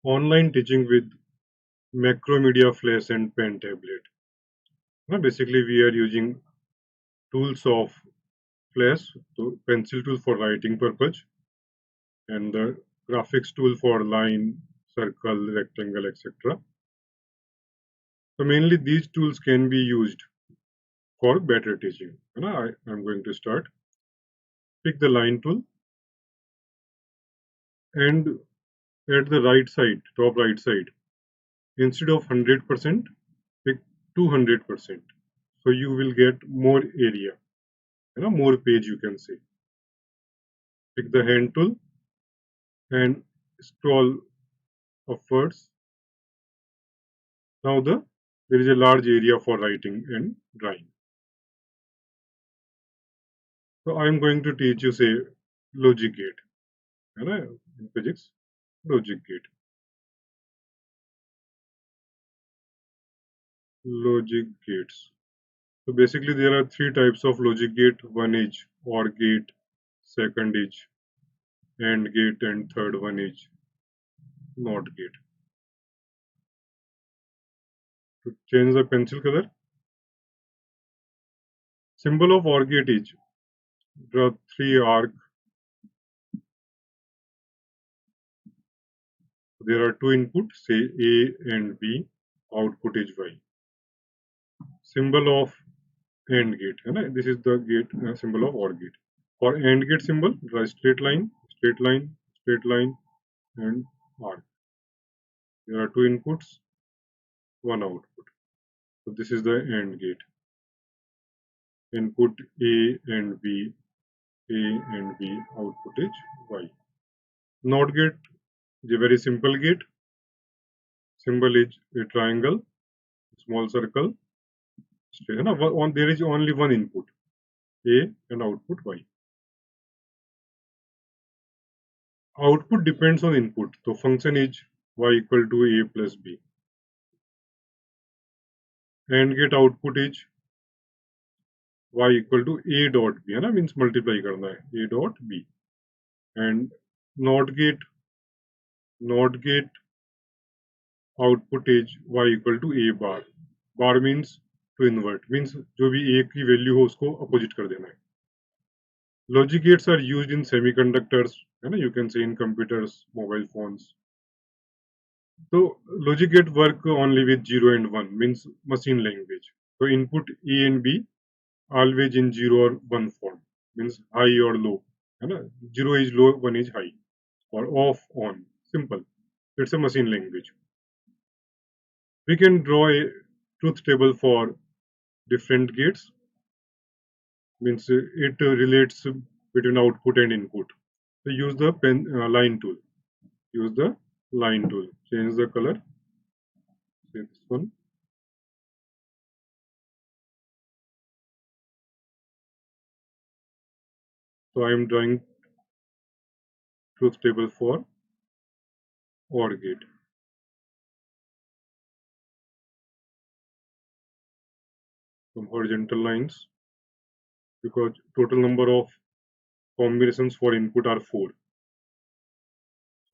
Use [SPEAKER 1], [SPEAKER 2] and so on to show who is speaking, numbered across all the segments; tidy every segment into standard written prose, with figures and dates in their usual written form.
[SPEAKER 1] online teaching with Macromedia Flash and Pen tablet. Now, basically, we are using tools of Flash, so pencil tool for writing purpose, and the graphics tool for line, circle, rectangle, etc. So mainly these tools can be used for better teaching. I am going to start. Pick the line tool and at the right side, top right side, instead of 100%, pick 200%. So you will get more area, more page you can say. Pick the hand tool and scroll upwards. Now there is a large area for writing and drawing. So I am going to teach you say logic gate. In physics, logic gate. Logic gates. So basically there are three types of logic gate. One is OR gate, second is AND gate, and third one is NOT gate. To change the pencil color, symbol of OR gate is draw three arc. There are two inputs, say A and B. Output is Y. Symbol of AND gate. This is the gate symbol of OR gate. For AND gate symbol, draw straight line, straight line, straight line, and arc. There are two inputs, one output. So this is the AND gate. Input A and B, A and B, output is Y. NOT gate is a very simple gate. Symbol is a triangle, small circle. There is only one input, A and output Y. Output depends on input. So function is Y equal to A plus B. AND gate output is Y equal to A dot B. Means multiply करना है A dot B. And NOT gate output is Y equal to A bar. Bar means to invert, means जो भी A की value हो उसको opposite कर देना है. Logic gates are used in semiconductors, you can say in computers, mobile phones. So logic gate work only with 0 and 1, means machine language. So input A and B always in 0 or 1 form, means high or low. 0 is low, 1 is high, or off, on. Simple. It's a machine language. We can draw a truth table for different gates, means it relates between output and input. So use the line tool. Use the line tool. Change the color. Say this one. So I am drawing truth table for OR gate. Some horizontal lines, because total number of combinations for input are 4.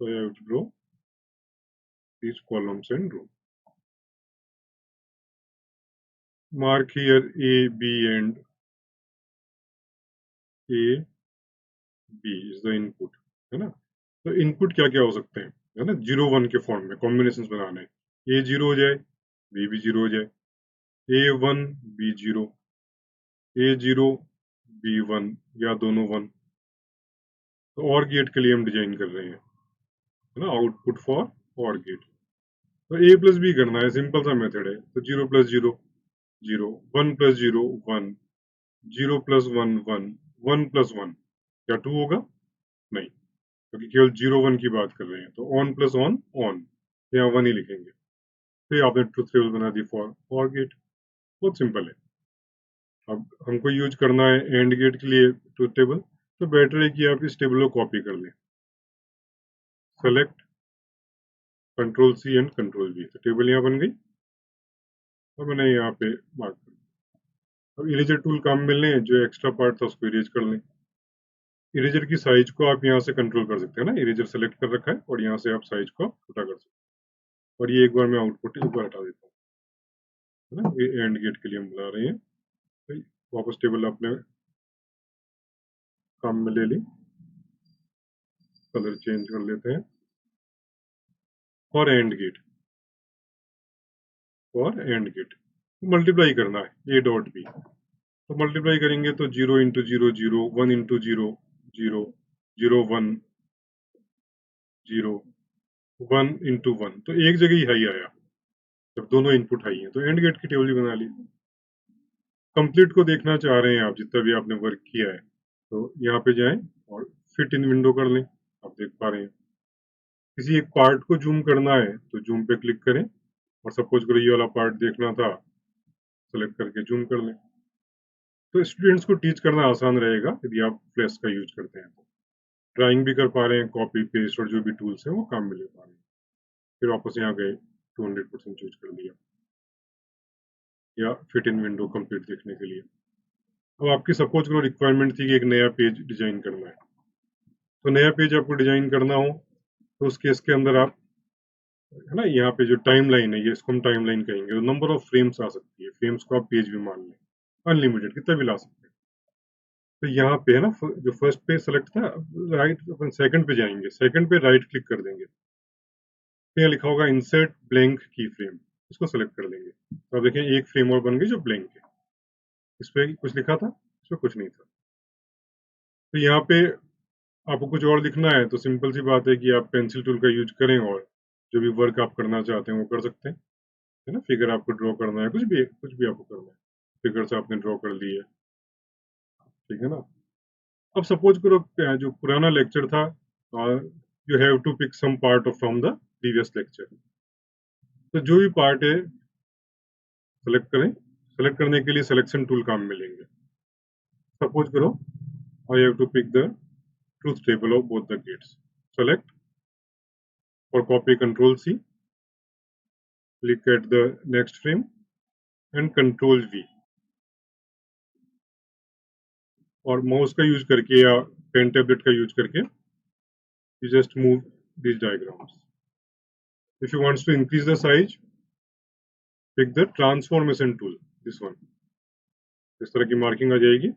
[SPEAKER 1] So I have to draw these columns and row. Mark here A, B and A, B is the input. है ना? तो input क्या क्या हो सकते हैं, है ना, 0 1 के फॉर्म में कॉम्बिनेशंस बनाने हैं. A 0 हो जाए, B भी 0 हो जाए, A 1 B 0, A 0 B 1 या दोनों 1. तो OR गेट के लिए हम डिजाइन कर रहे हैं, है ना, आउटपुट फॉर OR गेट. तो A प्लस B करना है, सिंपल सा मेथड है. तो 0 प्लस 0 0, 1 प्लस 0 1, 0 प्लस 1 1, 1 प्लस 1 क्या 2 होगा? नहीं, क्योंकि केवल 0 1 की बात कर रहे हैं. तो ऑन प्लस ऑन ऑन, यहाँ 1 ही लिखेंगे. तो ये आपने ट्रुथ टेबल बना दी फॉर OR गेट. बहुत सिंपल है. अब हमको यूज करना है एंड गेट के लिए ट्रुथ टेबल. तो बेटर है कि आप इस टेबल को कॉपी कर लें. Select control C and control V. तो टेबल यहाँ बन गई. तो मैंने यहाँ पे मार्क कर. अब इरेजर टूल काम मिलने हैं, जो एक्स्ट्रा पार्ट था उसको इरेज कर लें. इरेजर की साइज को आप यहाँ से कंट्रोल कर सकते हैं ना. इरेजर सेलेक्ट कर रखा है और यहाँ से आप साइज को छोटा कर सकते हैं. और ये एक बार मैं आउटपुट एक बार हटा देता हूँ, है ना। ये एंड गेट के लिए हम बना रहे हैं। तो वापस टेबल अपने काम में ले ली, कलर चेंज कर लेते हैं। For and gate, for and gate multiply करना है ए डॉट बी। तो मल्टीप्लाई करेंगे तो 0 इंटू 0 0, 1 इंटू 0 0, 0 1 0, 1 इंटू 1। तो एक जगह ही हाई आया जब दोनों इनपुट हाई है, तो एंड गेट की टेबल ही बना ली। कंप्लीट को देखना चाह रहे हैं आप, जितना भी आपने वर्क किया है, तो यहाँ पे जाएं और फिट इन विंडो कर लें। आप देख पा रहे हैं किसी एक पार्ट को जूम करना है तो जूम पे क्लिक करें, और सपोज करो ये वाला पार्ट देखना था, सेलेक्ट करके जूम कर लें। तो स्टूडेंट्स को टीच करना आसान रहेगा यदि आप फ्लैश का यूज करते हैं तो। ड्राइंग भी कर पा रहे हैं, कॉपी पेस्ट और जो भी टूल्स हैं वो काम में ले पा रहे हैं। फिर वापस यहाँ गए, 200% चूज कर लिया, या फिट इन विंडो कंप्लीट देखने के लिए। अब आपकी सपोज करो रिक्वायरमेंट थी कि एक नया पेज डिजाइन करना है, तो नया पेज आपको डिजाइन करना हो तो उस केस के अंदर आप, है ना, यहाँ पे जो टाइम लाइन है, ये इसको हम टाइम लाइन कहेंगे, तो नंबर ऑफ फ्रेम्स आ सकती है। फ्रेम्स को आप पेज भी मान लें, अनलिमिटेड कितना भी ला सकते हैं। तो यहाँ पे है ना, जो फर्स्ट पे सेलेक्ट था, राइट, अपन सेकंड पे जाएंगे, सेकंड पे राइट क्लिक कर देंगे, तो यहाँ लिखा होगा इंसर्ट ब्लैंक की फ्रेम, इसको सेलेक्ट कर लेंगे। तो आप देखें एक फ्रेम और बन गई जो ब्लैंक है। इस पे कुछ लिखा था, इसमें कुछ नहीं था। तो यहाँ पे आपको कुछ और लिखना है तो सिंपल सी बात है कि आप पेंसिल टूल का यूज करें, और जो भी वर्क आप करना चाहते हैं वो कर सकते हैं, है ना। फिगर आपको ड्रॉ करना है, कुछ भी आपको करना है, फिगर से आपने ड्रॉ कर ली है, ठीक है ना। अब सपोज करो जो पुराना लेक्चर था, you have to pick some part of from the previous lecture. तो जो भी पार्ट है सेलेक्ट करें, सेलेक्ट करने के लिए सिलेक्शन टूल काम में लेंगे। सपोज करो I have to pick the truth table of both the gates, select, और copy control C, click at the next frame and control V, और माउस का यूज करके या पेन टेबलेट का यूज करके you just move these diagrams. If you want to increase the size, pick the transformation tool, this one. इस तरह की marking आ जाएगी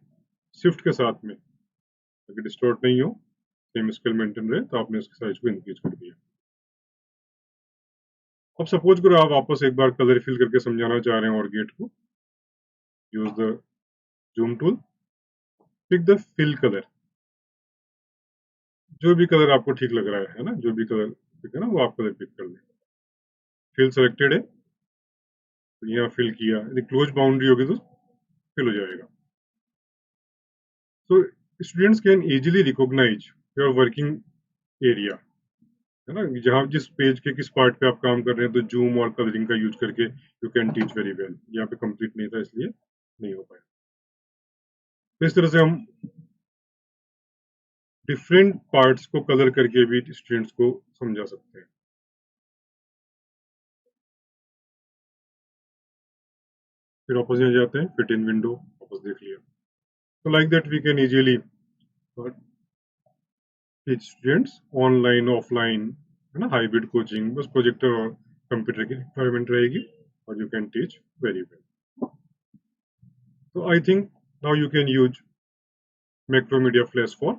[SPEAKER 1] शिफ्ट के साथ में, ताकि डिस्टॉर्ट नहीं हो, सेम स्केल मेंटेन रहे। तो आपने इसके साइज को इंक्रीज कर दिया। अब सपोज करो आप वापस एक बार कलर फिल करके समझाना चाह रहे हैं और गेट को, use the zoom tool, pick the fill colour, जो भी कलर आपको ठीक लग रहा है ना, जो भी कलर ठीक है ना, वो आप कलर पिक कर लें। फिल सेलेक्टेड है तो यहाँ फिल किया, यदि क्लोज बाउंड्री होगी तो फिल हो जाएगा। So students can easily recognize your working area, है ना, जहाँ जिस पेज के किस पार्ट पे आप काम कर रहे हैं। तो जूम और कलरिंग का यूज करके you can teach very well. यहाँ पे कंप्लीट नहीं था इसलिए नहीं हो पाया। तो इस तरह से हम डिफरेंट पार्ट्स को कलर करके भी स्टूडेंट्स को समझा सकते हैं। फिर वापस यहाँ जाते हैं, फिट इन विंडो वापस देख लिया। तो like that we can easily teach students online offline, है ना, हाइब्रिड कोचिंग, बस प्रोजेक्टर और कंप्यूटर की रिक्वायरमेंट रहेगी और you can teach very well. So I think now you can use Macromedia Flash for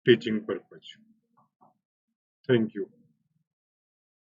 [SPEAKER 1] teaching purpose. Thank you.